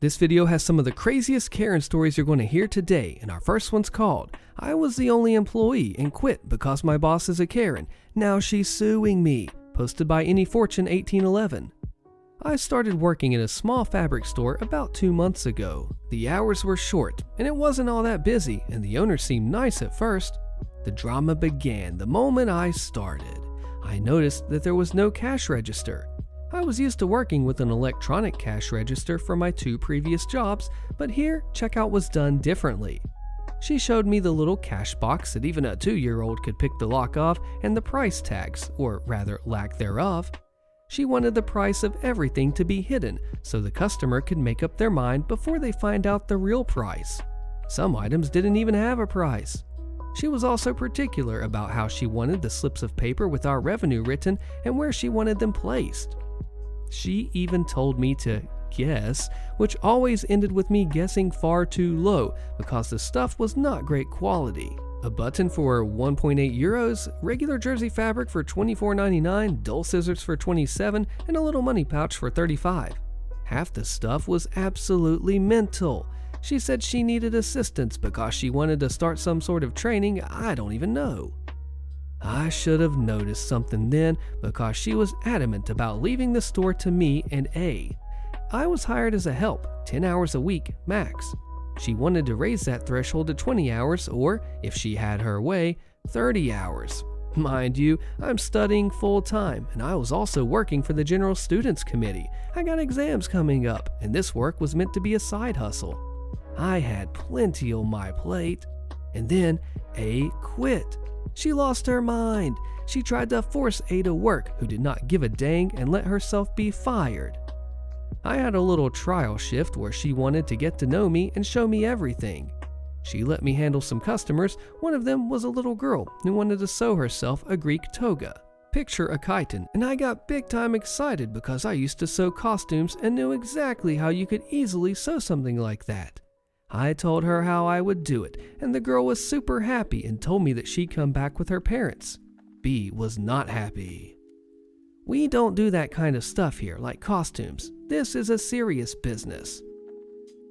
This video has some of the craziest Karen stories you're going to hear today, and our first one's called, "I was the only employee and quit because my boss is a Karen. Now she's suing me," posted by Any Fortune 1811. I started working in a small fabric store about 2 months ago. The hours were short, and it wasn't all that busy, and the owner seemed nice at first. The drama began the moment I started. I noticed that there was no cash register. I was used to working with an electronic cash register for my 2 previous jobs, but here, checkout was done differently. She showed me the little cash box that even a 2-year-old could pick the lock off and the price tags, or rather lack thereof. She wanted the price of everything to be hidden so the customer could make up their mind before they find out the real price. Some items didn't even have a price. She was also particular about how she wanted the slips of paper with our revenue written and where she wanted them placed. She even told me to guess, which always ended with me guessing far too low because the stuff was not great quality. A button for 1.8 euros, regular jersey fabric for $24.99, dull scissors for $27, and a little money pouch for $35. Half the stuff was absolutely mental. She said she needed assistance because she wanted to start some sort of training I don't even know. I should have noticed something then because she was adamant about leaving the store to me and A. I was hired as a help, 10 hours a week max. She wanted to raise that threshold to 20 hours or, if she had her way, 30 hours. Mind you, I'm studying full time and I was also working for the General Students Committee. I got exams coming up and this work was meant to be a side hustle. I had plenty on my plate. And then A quit. She lost her mind. She tried to force A to work, who did not give a dang and let herself be fired. I had a little trial shift where she wanted to get to know me and show me everything. She let me handle some customers. One of them was a little girl who wanted to sew herself a Greek toga. Picture a chiton, and I got big time excited because I used to sew costumes and knew exactly how you could easily sew something like that. I told her how I would do it, and the girl was super happy and told me that she'd come back with her parents. B was not happy. We don't do that kind of stuff here, like costumes. This is a serious business.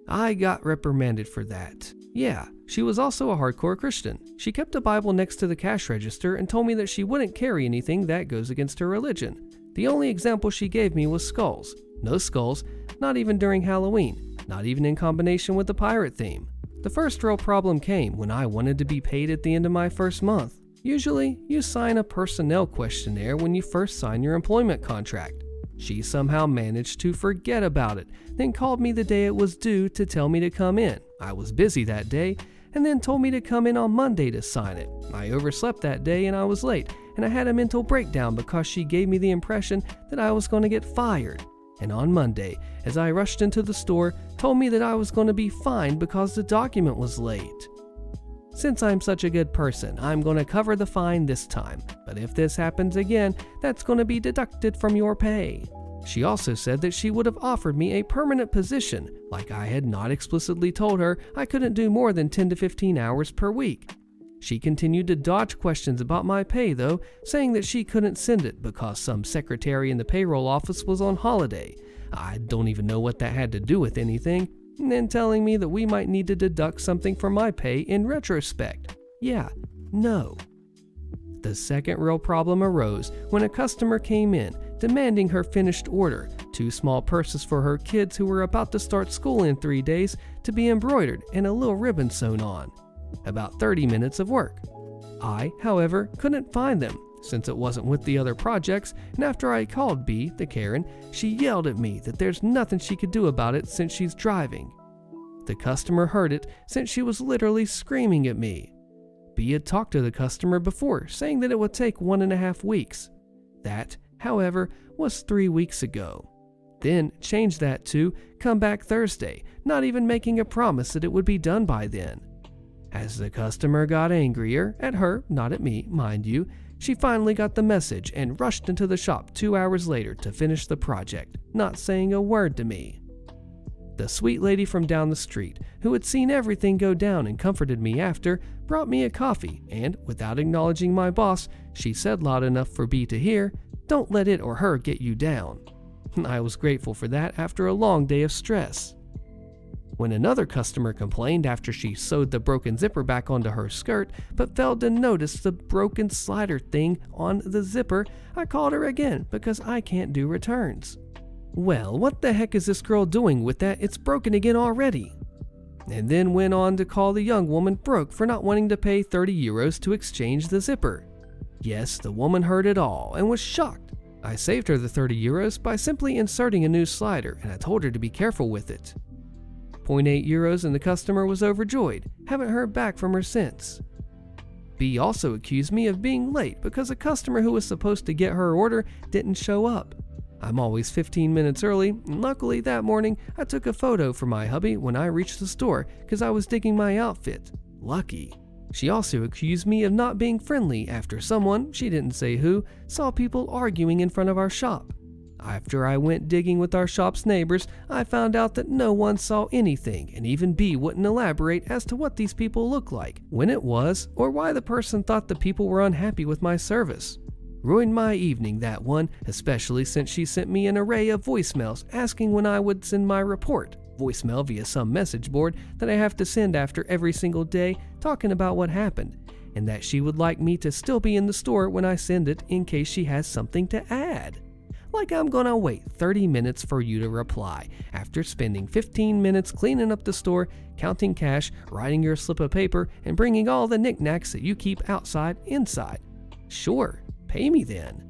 I got reprimanded for that. Yeah, she was also a hardcore Christian. She kept a Bible next to the cash register and told me that she wouldn't carry anything that goes against her religion. The only example she gave me was skulls. No skulls, not even during Halloween. Not even in combination with the pirate theme. The first real problem came when I wanted to be paid at the end of my first month. Usually, you sign a personnel questionnaire when you first sign your employment contract. She somehow managed to forget about it, then called me the day it was due to tell me to come in. I was busy that day, and then told me to come in on Monday to sign it. I overslept that day and I was late, and I had a mental breakdown because she gave me the impression that I was going to get fired. And on Monday, as I rushed into the store, told me that I was going to be fined because the document was late. Since I'm such a good person, I'm going to cover the fine this time, but if this happens again, that's going to be deducted from your pay. She also said that she would have offered me a permanent position, like I had not explicitly told her I couldn't do more than 10 to 15 hours per week. She continued to dodge questions about my pay though, saying that she couldn't send it because some secretary in the payroll office was on holiday. I don't even know what that had to do with anything. And then telling me that we might need to deduct something from my pay in retrospect. Yeah, no. The second real problem arose when a customer came in demanding her finished order, 2 small purses for her kids who were about to start school in 3 days to be embroidered and a little ribbon sewn on. About 30 minutes of work. I, however, couldn't find them since it wasn't with the other projects, and after I called B, the Karen, she yelled at me that there's nothing she could do about it since she's driving. The customer heard it since she was literally screaming at me. B had talked to the customer before, saying that it would take 1.5 weeks. That, however, was 3 weeks ago. Then changed that to come back Thursday, not even making a promise that it would be done by then. As the customer got angrier, at her, not at me, mind you, she finally got the message and rushed into the shop 2 hours later to finish the project, not saying a word to me. The sweet lady from down the street, who had seen everything go down and comforted me after, brought me a coffee and, without acknowledging my boss, she said loud enough for B to hear, "Don't let it or her get you down." I was grateful for that after a long day of stress. When another customer complained after she sewed the broken zipper back onto her skirt, but failed to notice the broken slider thing on the zipper, I called her again because I can't do returns. Well, what the heck is this girl doing with that? It's broken again already. And then went on to call the young woman broke for not wanting to pay 30 euros to exchange the zipper. Yes, the woman heard it all and was shocked. I saved her the 30 euros by simply inserting a new slider, and I told her to be careful with it. 0.8 euros and the customer was overjoyed. Haven't heard back from her since. B also accused me of being late because a customer who was supposed to get her order didn't show up. I'm always 15 minutes early, and luckily that morning I took a photo for my hubby when I reached the store because I was digging my outfit. Lucky. She also accused me of not being friendly after someone, she didn't say who, saw people arguing in front of our shop. After I went digging with our shop's neighbors, I found out that no one saw anything, and even B wouldn't elaborate as to what these people looked like, when it was, or why the person thought the people were unhappy with my service. Ruined my evening, that one, especially since she sent me an array of voicemails asking when I would send my report. Voicemail via some message board that I have to send after every single day talking about what happened, and that she would like me to still be in the store when I send it in case she has something to add. Like I'm gonna wait 30 minutes for you to reply after spending 15 minutes cleaning up the store, counting cash, writing your slip of paper, and bringing all the knickknacks that you keep outside inside. Sure, pay me then.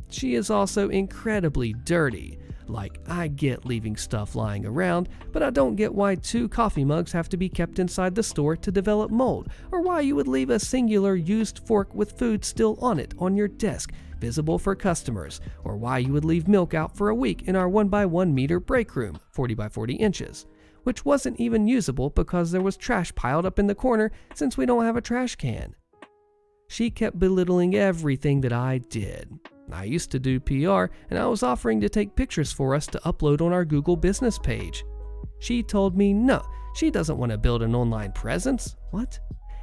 She is also incredibly dirty. Like, I get leaving stuff lying around, but I don't get why 2 coffee mugs have to be kept inside the store to develop mold, or why you would leave a singular used fork with food still on it on your desk, visible for customers, or why you would leave milk out for a week in our 1x1 meter break room, 40 by 40 inches, which wasn't even usable because there was trash piled up in the corner since we don't have a trash can. She kept belittling everything that I did. I used to do PR, and I was offering to take pictures for us to upload on our Google business page. She told me no, she doesn't want to build an online presence. What?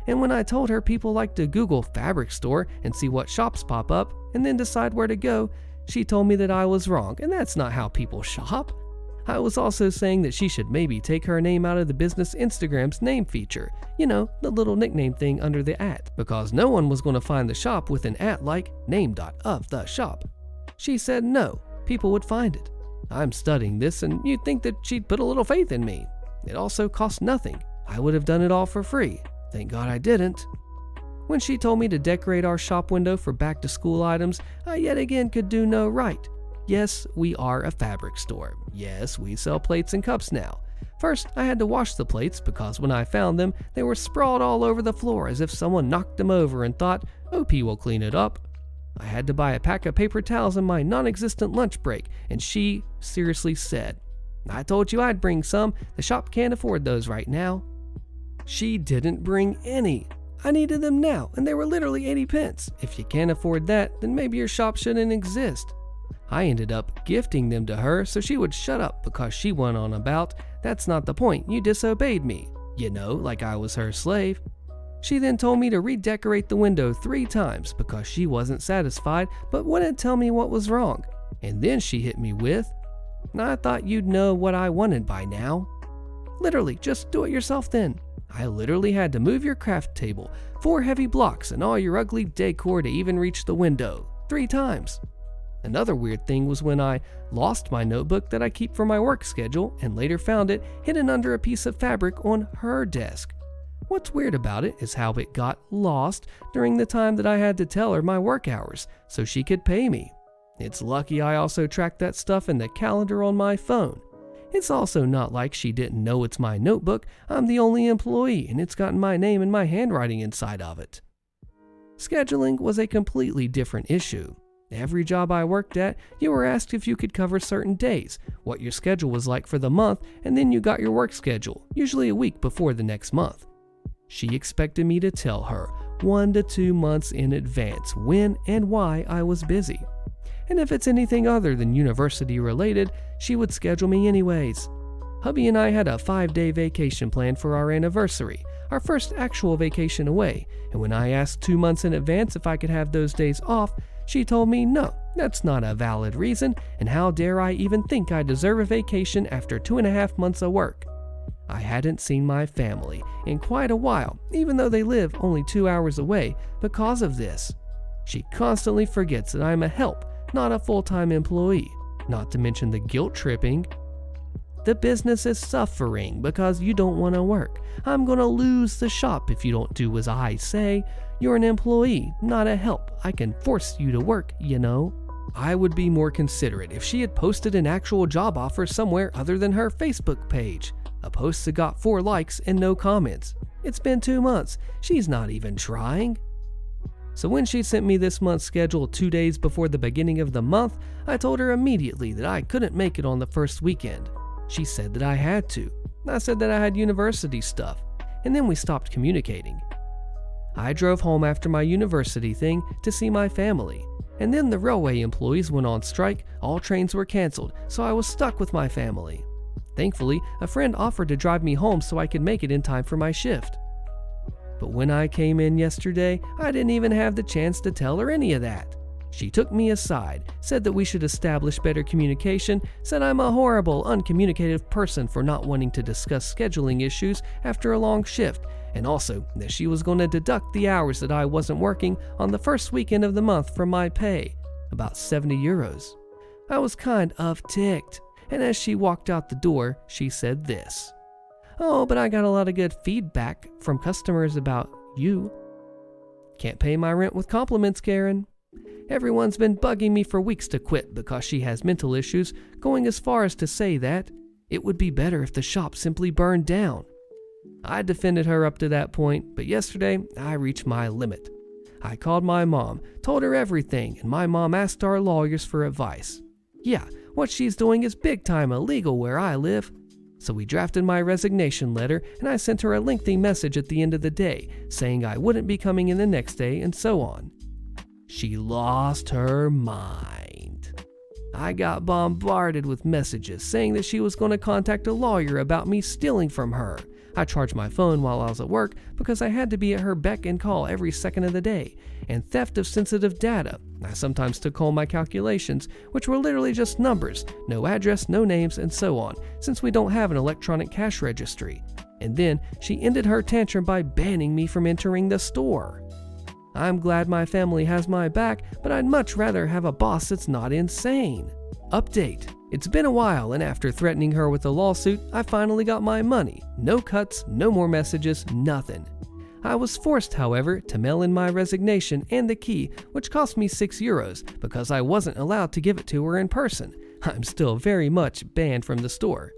And when I told her people like to Google fabric store and see what shops pop up and then decide where to go, she told me that I was wrong, and that's not how people shop. I was also saying that she should maybe take her name out of the business Instagram's name feature, you know, the little nickname thing under the @ because no one was going to find the shop with an @ like name.of_the_shop. She said no, people would find it. I'm studying this, and you'd think that she'd put a little faith in me. It also cost nothing. I would have done it all for free. Thank God I didn't. When she told me to decorate our shop window for back-to-school items, I yet again could do no right. Yes, we are a fabric store. Yes, we sell plates and cups now. First, I had to wash the plates because when I found them, they were sprawled all over the floor as if someone knocked them over and thought, OP will clean it up. I had to buy a pack of paper towels in my non-existent lunch break, and she seriously said, I told you I'd bring some. The shop can't afford those right now. She didn't bring any. I needed them now, and they were literally 80 pence. If you can't afford that, then maybe your shop shouldn't exist. I ended up gifting them to her so she would shut up because she went on about, that's not the point, you disobeyed me. You know, like I was her slave. She then told me to redecorate the window 3 times because she wasn't satisfied but wouldn't tell me what was wrong. And then she hit me with, I thought you'd know what I wanted by now. Literally, just do it yourself then. I literally had to move your craft table, 4 heavy blocks, and all your ugly decor to even reach the window, 3 times. Another weird thing was when I lost my notebook that I keep for my work schedule and later found it hidden under a piece of fabric on her desk. What's weird about it is how it got lost during the time that I had to tell her my work hours so she could pay me. It's lucky I also tracked that stuff in the calendar on my phone. It's also not like she didn't know it's my notebook. I'm the only employee and it's got my name and my handwriting inside of it. Scheduling was a completely different issue. Every job I worked at, you were asked if you could cover certain days, what your schedule was like for the month, and then you got your work schedule, usually a week before the next month. She expected me to tell her 1 to 2 months in advance when and why I was busy. And if it's anything other than university related, she would schedule me anyways. Hubby and I had a 5-day vacation planned for our anniversary, our first actual vacation away, and when I asked 2 months in advance if I could have those days off, she told me no, that's not a valid reason, and how dare I even think I deserve a vacation after 2.5 months of work. I hadn't seen my family in quite a while, even though they live only 2 hours away, because of this. She constantly forgets that I'm a help, not a full-time employee, not to mention the guilt tripping. The business is suffering because you don't want to work. I'm going to lose the shop if you don't do as I say. You're an employee, not a help. I can force you to work, you know. I would be more considerate if she had posted an actual job offer somewhere other than her Facebook page. A post that got 4 likes and no comments. It's been 2 months. She's not even trying. So when she sent me this month's schedule 2 days before the beginning of the month, I told her immediately that I couldn't make it on the first weekend. She said that I had to. I said that I had university stuff, and then we stopped communicating. I drove home after my university thing to see my family, and then the railway employees went on strike, all trains were canceled, so I was stuck with my family. Thankfully, a friend offered to drive me home so I could make it in time for my shift. But when I came in yesterday, I didn't even have the chance to tell her any of that. She took me aside, said that we should establish better communication, said I'm a horrible, uncommunicative person for not wanting to discuss scheduling issues after a long shift, and also that she was going to deduct the hours that I wasn't working on the first weekend of the month from my pay, about 70 euros. I was kind of ticked, and as she walked out the door, she said this: "Oh, but I got a lot of good feedback from customers about you." Can't pay my rent with compliments, Karen. Everyone's been bugging me for weeks to quit because she has mental issues, going as far as to say that it would be better if the shop simply burned down. I defended her up to that point, but yesterday I reached my limit. I called my mom, told her everything, and my mom asked our lawyers for advice. Yeah, what she's doing is big time illegal where I live. So we drafted my resignation letter, and I sent her a lengthy message at the end of the day, saying I wouldn't be coming in the next day and so on. She lost her mind. I got bombarded with messages saying that she was going to contact a lawyer about me stealing from her. I charged my phone while I was at work because I had to be at her beck and call every second of the day, and theft of sensitive data. I sometimes took home my calculations, which were literally just numbers, no address, no names, and so on, since we don't have an electronic cash registry. And then she ended her tantrum by banning me from entering the store. I'm glad my family has my back, but I'd much rather have a boss that's not insane. Update. It's been a while, and after threatening her with a lawsuit, I finally got my money. No cuts, no more messages, nothing. I was forced, however, to mail in my resignation and the key, which cost me 6 euros because I wasn't allowed to give it to her in person. I'm still very much banned from the store.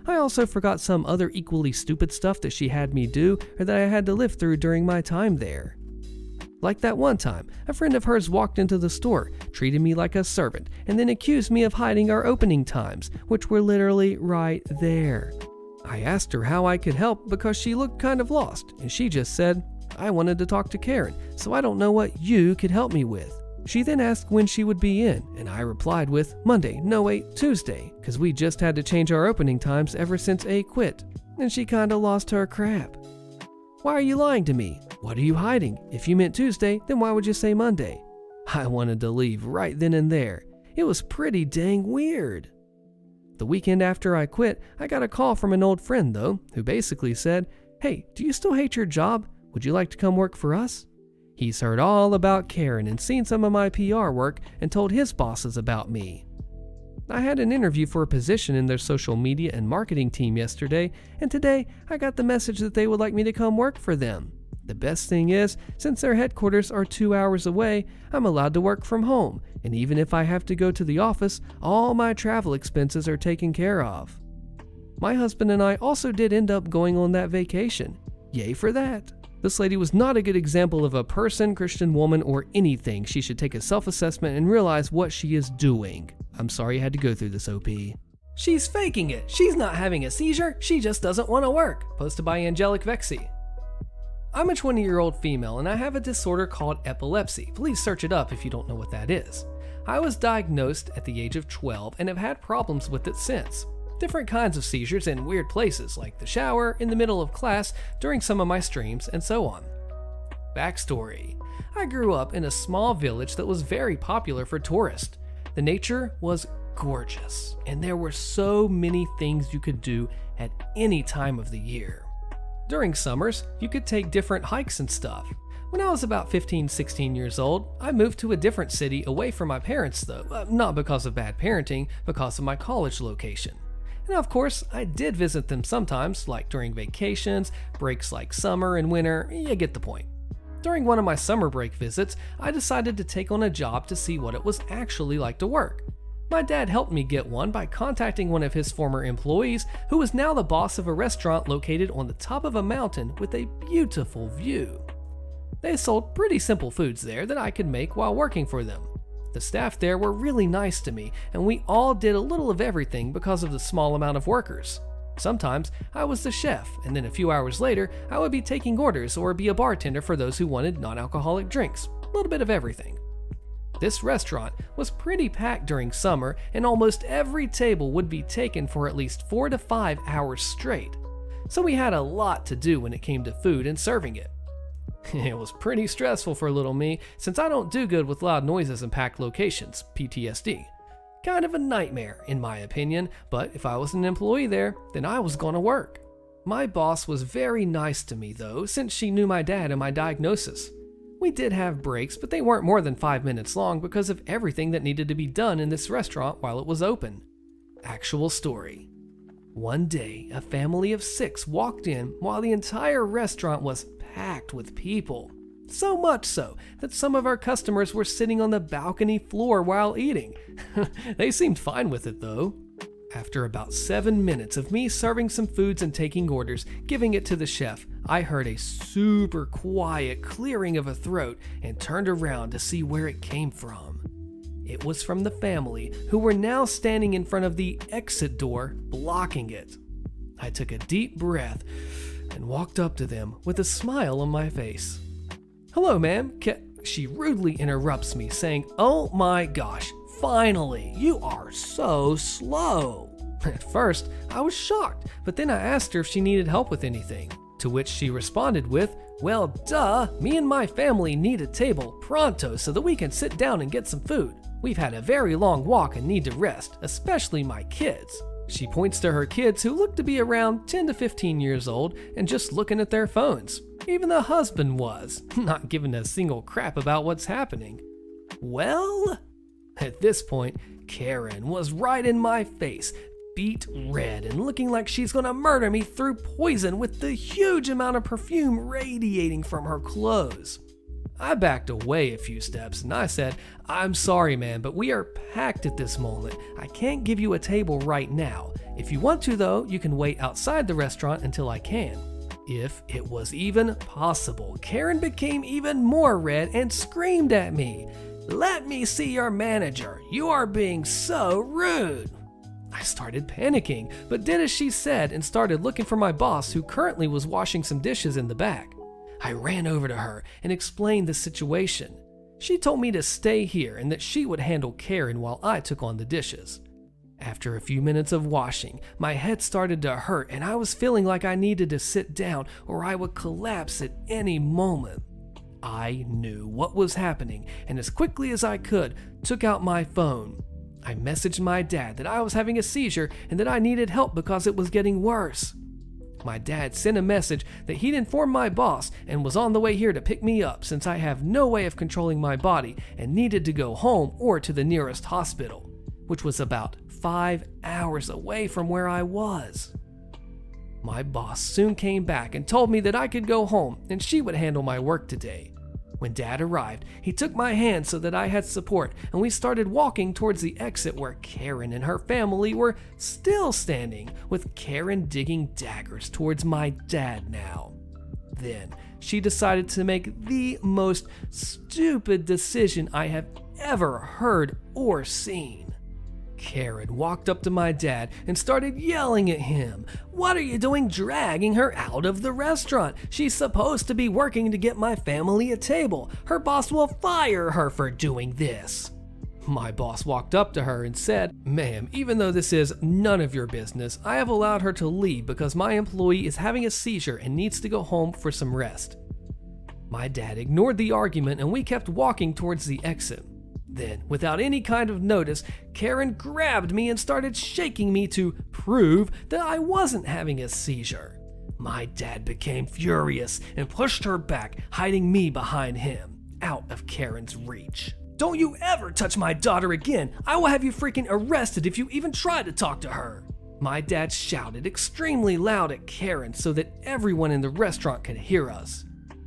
I also forgot some other equally stupid stuff that she had me do or that I had to live through during my time there. Like that one time, a friend of hers walked into the store, treated me like a servant, and then accused me of hiding our opening times, which were literally right there. I asked her how I could help because she looked kind of lost, and she just said, "I wanted to talk to Karen, so I don't know what you could help me with." She then asked when she would be in, and I replied with, Tuesday, because we just had to change our opening times ever since A quit, and she kinda lost her crap. "Why are you lying to me? What are you hiding? If you meant Tuesday, then why would you say Monday?" I wanted to leave right then and there. It was pretty dang weird. The weekend after I quit, I got a call from an old friend though, who basically said, "Hey, do you still hate your job? Would you like to come work for us?" He's heard all about Karen and seen some of my PR work and told his bosses about me. I had an interview for a position in their social media and marketing team yesterday, and today I got the message that they would like me to come work for them. The best thing is, since their headquarters are 2 hours away, I'm allowed to work from home, and even if I have to go to the office, all my travel expenses are taken care of. My husband and I also did end up going on that vacation. Yay for that. This lady was not a good example of a person, Christian woman, or anything. She should take a self-assessment and realize what she is doing. I'm sorry I had to go through this, OP. "She's faking it. She's not having a seizure. She just doesn't want to work." Posted by Angelic Vexy. I'm a 20-year-old female and I have a disorder called epilepsy. Please search it up if you don't know what that is. I was diagnosed at the age of 12 and have had problems with it since. Different kinds of seizures in weird places like the shower, in the middle of class, during some of my streams, and so on. Backstory. I grew up in a small village that was very popular for tourists. The nature was gorgeous, and there were so many things you could do at any time of the year. During summers, you could take different hikes and stuff. When I was about 15, 16 years old, I moved to a different city away from my parents though, not because of bad parenting, because of my college location. And of course, I did visit them sometimes, like during vacations, breaks like summer and winter, you get the point. During one of my summer break visits, I decided to take on a job to see what it was actually like to work. My dad helped me get one by contacting one of his former employees, who was now the boss of a restaurant located on the top of a mountain with a beautiful view. They sold pretty simple foods there that I could make while working for them. The staff there were really nice to me, and we all did a little of everything because of the small amount of workers. Sometimes I was the chef, and then a few hours later, I would be taking orders or be a bartender for those who wanted non-alcoholic drinks. A little bit of everything. This restaurant was pretty packed during summer, and almost every table would be taken for at least 4 to 5 hours straight. So we had a lot to do when it came to food and serving it. It was pretty stressful for little me, since I don't do good with loud noises in packed locations, PTSD. Kind of a nightmare, in my opinion, but if I was an employee there, then I was gonna work. My boss was very nice to me though, since she knew my dad and my diagnosis. We did have breaks, but they weren't more than 5 minutes long because of everything that needed to be done in this restaurant while it was open. Actual story. One day, a family of 6 walked in while the entire restaurant was packed with people. So much so that some of our customers were sitting on the balcony floor while eating. They seemed fine with it though. After about 7 minutes of me serving some foods and taking orders, giving it to the chef, I heard a super quiet clearing of a throat and turned around to see where it came from. It was from the family, who were now standing in front of the exit door, blocking it. I took a deep breath and walked up to them with a smile on my face. "Hello, ma'am." She rudely interrupts me, saying, "Oh my gosh, finally, you are so slow." At first, I was shocked, but then I asked her if she needed help with anything, to which she responded with, "Well, duh, me and my family need a table pronto so that we can sit down and get some food. We've had a very long walk and need to rest, especially my kids." She points to her kids, who look to be around 10 to 15 years old and just looking at their phones. Even the husband was, not giving a single crap about what's happening. Well, at this point, Karen was right in my face, beet red and looking like she's gonna murder me through poison with the huge amount of perfume radiating from her clothes. I backed away a few steps and I said, "I'm sorry, man, but we are packed at this moment. I can't give you a table right now. If you want to, though, you can wait outside the restaurant until I can." If it was even possible, Karen became even more red and screamed at me, "Let me see your manager. You are being so rude." I started panicking, but did as she said and started looking for my boss, who currently was washing some dishes in the back. I ran over to her and explained the situation. She told me to stay here and that she would handle Karen while I took on the dishes. After a few minutes of washing, my head started to hurt and I was feeling like I needed to sit down or I would collapse at any moment. I knew what was happening and as quickly as I could, took out my phone. I messaged my dad that I was having a seizure and that I needed help because it was getting worse. My dad sent a message that he'd informed my boss and was on the way here to pick me up since I have no way of controlling my body and needed to go home or to the nearest hospital, which was about 5 hours away from where I was. My boss soon came back and told me that I could go home and she would handle my work today. When Dad arrived, he took my hand so that I had support, and we started walking towards the exit where Karen and her family were still standing, with Karen digging daggers towards my dad now. Then she decided to make the most stupid decision I have ever heard or seen. Karen walked up to my dad and started yelling at him. "What are you doing dragging her out of the restaurant? She's supposed to be working to get my family a table. Her boss will fire her for doing this." My boss walked up to her and said, "Ma'am, even though this is none of your business, I have allowed her to leave because my employee is having a seizure and needs to go home for some rest." My dad ignored the argument and we kept walking towards the exit. Then, without any kind of notice, Karen grabbed me and started shaking me to prove that I wasn't having a seizure. My dad became furious and pushed her back, hiding me behind him, out of Karen's reach. "Don't you ever touch my daughter again! I will have you freaking arrested if you even try to talk to her!" My dad shouted extremely loud at Karen so that everyone in the restaurant could hear us.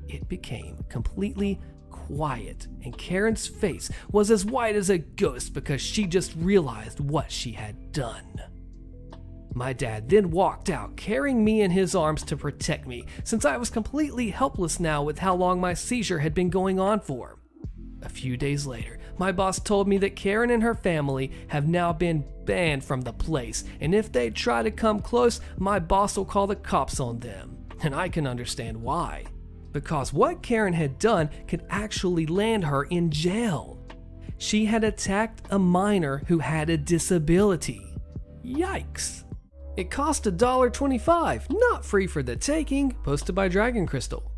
It became completely quiet, and Karen's face was as white as a ghost because she just realized what she had done. My dad then walked out, carrying me in his arms to protect me, since I was completely helpless now with how long my seizure had been going on for. A few days later, my boss told me that Karen and her family have now been banned from the place, and if they try to come close, my boss will call the cops on them. And I can understand why. Because what Karen had done could actually land her in jail. She had attacked a minor who had a disability. Yikes. It cost $1.25, not free for the taking, posted by Dragon Crystal.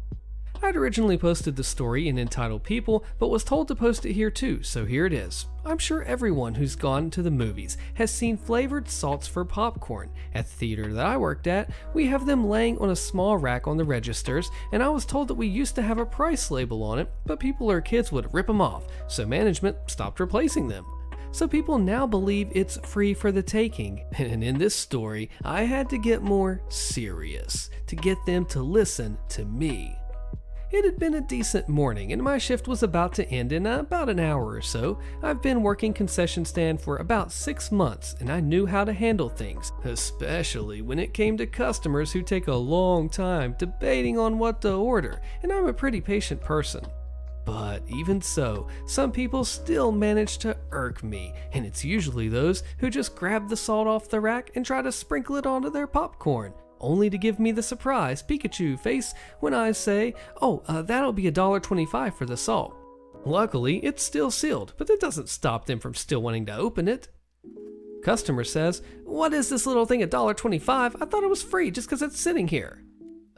I'd originally posted the story in Entitled People, but was told to post it here too, so here it is. I'm sure everyone who's gone to the movies has seen flavored salts for popcorn. At the theater that I worked at, we have them laying on a small rack on the registers, and I was told that we used to have a price label on it, but people or kids would rip them off, so management stopped replacing them. So people now believe it's free for the taking, and in this story, I had to get more serious to get them to listen to me. It had been a decent morning, and my shift was about to end in about an hour or so. I've been working concession stand for about 6 months, and I knew how to handle things, especially when it came to customers who take a long time debating on what to order, and I'm a pretty patient person. But even so, some people still manage to irk me, and it's usually those who just grab the salt off the rack and try to sprinkle it onto their popcorn, only to give me the surprise Pikachu face when I say, that'll be $1.25 for the salt. Luckily, it's still sealed, but that doesn't stop them from still wanting to open it. Customer says, "What is this little thing, $1.25? I thought it was free just because it's sitting here."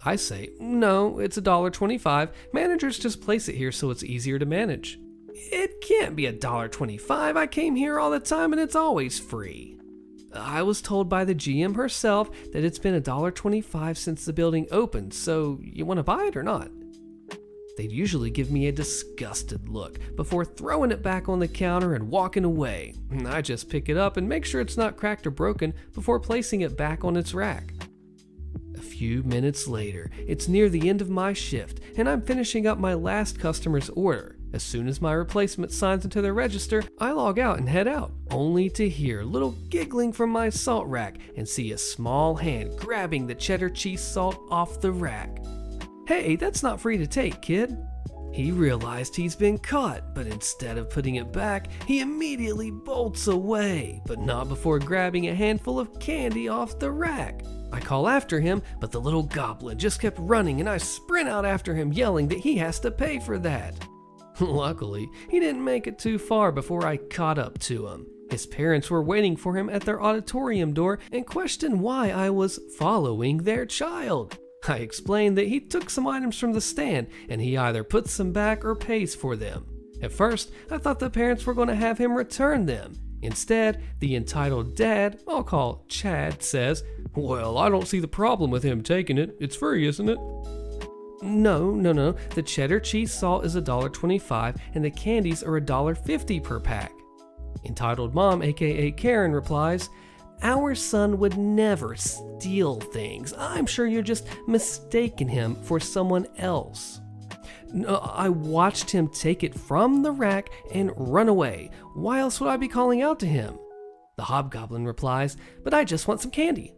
I say, "No, it's $1.25. Managers just place it here so it's easier to manage." "It can't be $1.25. I came here all the time and it's always free." I was told by the GM herself that it's been $1.25 since the building opened, so you want to buy it or not? They'd usually give me a disgusted look before throwing it back on the counter and walking away. I just pick it up and make sure it's not cracked or broken before placing it back on its rack. A few minutes later, it's near the end of my shift, and I'm finishing up my last customer's order. As soon as my replacement signs into the register, I log out and head out, only to hear little giggling from my salt rack and see a small hand grabbing the cheddar cheese salt off the rack. "Hey, that's not free to take, kid." He realized he's been caught, but instead of putting it back, he immediately bolts away, but not before grabbing a handful of candy off the rack. I call after him, but the little goblin just kept running, and I sprint out after him yelling that he has to pay for that. Luckily, he didn't make it too far before I caught up to him. His parents were waiting for him at their auditorium door and questioned why I was following their child. I explained that he took some items from the stand and he either puts them back or pays for them. At first, I thought the parents were going to have him return them. Instead, the entitled dad, I'll call Chad, says, "Well, I don't see the problem with him taking it. It's free, isn't it?" No. The cheddar cheese salt is $1.25 and the candies are $1.50 per pack. Entitled Mom, aka Karen, replies, "Our son would never steal things. I'm sure you're just mistaking him for someone else." "No, I watched him take it from the rack and run away. Why else would I be calling out to him?" The hobgoblin replies, "But I just want some candy."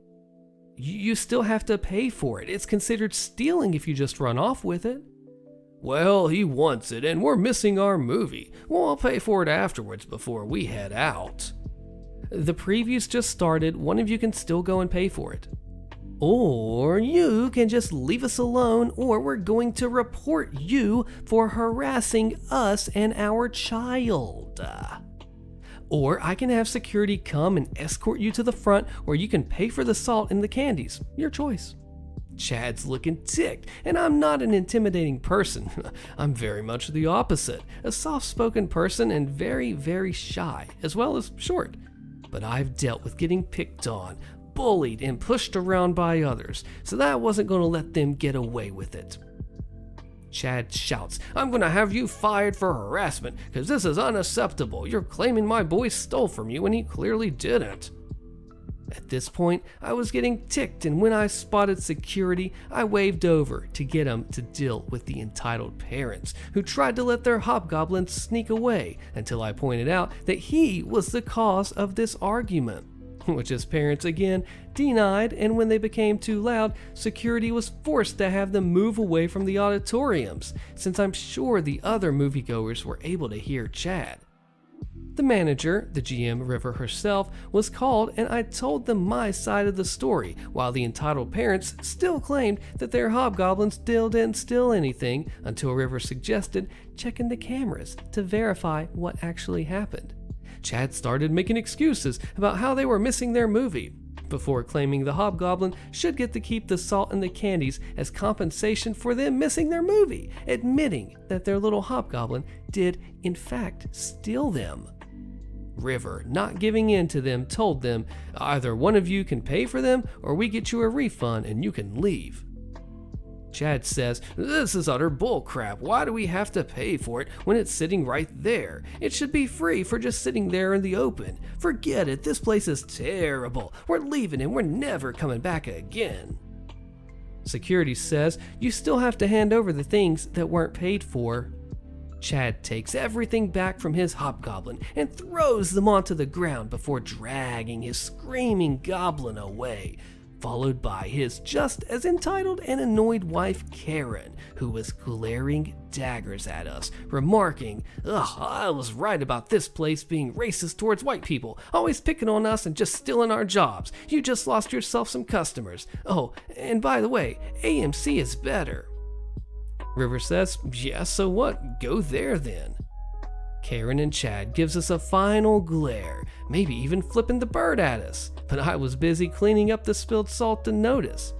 "You still have to pay for it. It's considered stealing if you just run off with it." "Well, he wants it and we're missing our movie. Well, I'll pay for it afterwards before we head out." "The preview's just started. One of you can still go and pay for it. Or you can just leave us alone, or we're going to report you for harassing us and our child. Or I can have security come and escort you to the front, or you can pay for the salt and the candies. Your choice." Chad's looking ticked, and I'm not an intimidating person. I'm very much the opposite, a soft-spoken person and very, very shy, as well as short. But I've dealt with getting picked on, bullied, and pushed around by others, so that I wasn't going to let them get away with it. Chad shouts, "I'm going to have you fired for harassment, because this is unacceptable. You're claiming my boy stole from you when he clearly didn't." At this point, I was getting ticked, and when I spotted security, I waved over to get him to deal with the entitled parents who tried to let their hobgoblins sneak away until I pointed out that he was the cause of this argument, which his parents again denied, and when they became too loud, security was forced to have them move away from the auditoriums, since I'm sure the other moviegoers were able to hear Chad. The manager, the GM River herself, was called, and I told them my side of the story, while the entitled parents still claimed that their hobgoblins still didn't steal anything until River suggested checking the cameras to verify what actually happened. Chad started making excuses about how they were missing their movie, before claiming the hobgoblin should get to keep the salt and the candies as compensation for them missing their movie, admitting that their little hobgoblin did in fact steal them. River, not giving in to them, told them, "Either one of you can pay for them or we get you a refund and you can leave." Chad says, "This is utter bullcrap. Why do we have to pay for it when it's sitting right there? It should be free for just sitting there in the open. Forget it, this place is terrible. We're leaving and we're never coming back again." Security says, "You still have to hand over the things that weren't paid for." Chad takes everything back from his hobgoblin and throws them onto the ground before dragging his screaming goblin away, followed by his just as entitled and annoyed wife Karen, who was glaring daggers at us, remarking, "Ugh, I was right about this place being racist towards white people, always picking on us and just stealing our jobs. You just lost yourself some customers. Oh, and by the way, AMC is better." River says, "Yeah, so what? Go there then." Karen and Chad gives us a final glare, maybe even flipping the bird at us, but I was busy cleaning up the spilled salt to notice.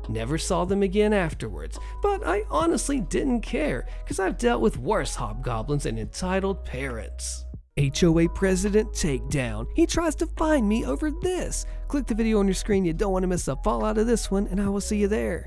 Never saw them again afterwards, but I honestly didn't care, because I've dealt with worse hobgoblins and entitled parents. HOA President Takedown. He tries to find me over this. Click the video on your screen, you don't want to miss a fallout of this one, and I will see you there.